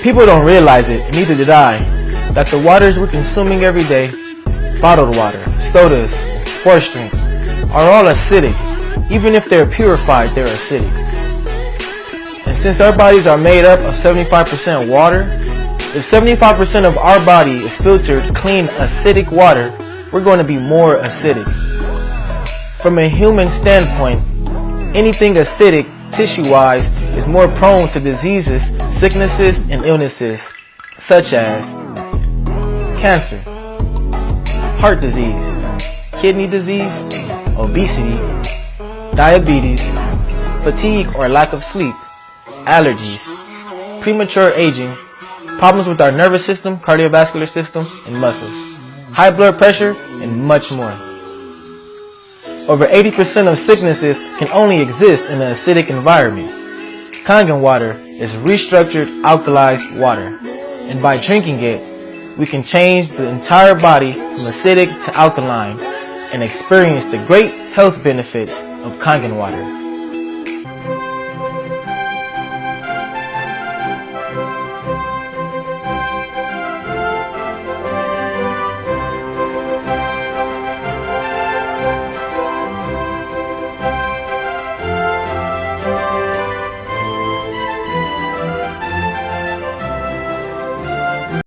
People don't realize it, neither did I, that the waters we're consuming every day, bottled water, sodas, and sports drinks, are all acidic. Even if they're purified, they're acidic. And since our bodies are made up of 75% water, if 75% of our body is filtered clean acidic water, we're going to be more acidic. From a human standpoint, anything acidic tissue-wise is more prone to diseases, sicknesses, and illnesses such as cancer, heart disease, kidney disease, obesity, diabetes, fatigue or lack of sleep, allergies, premature aging, problems with our nervous system, cardiovascular system, and muscles, high blood pressure, and much more. Over 80% of sicknesses can only exist in an acidic environment. Kangen water is restructured alkalized water, and by drinking it, we can change the entire body from acidic to alkaline and experience the great health benefits of Kangen water.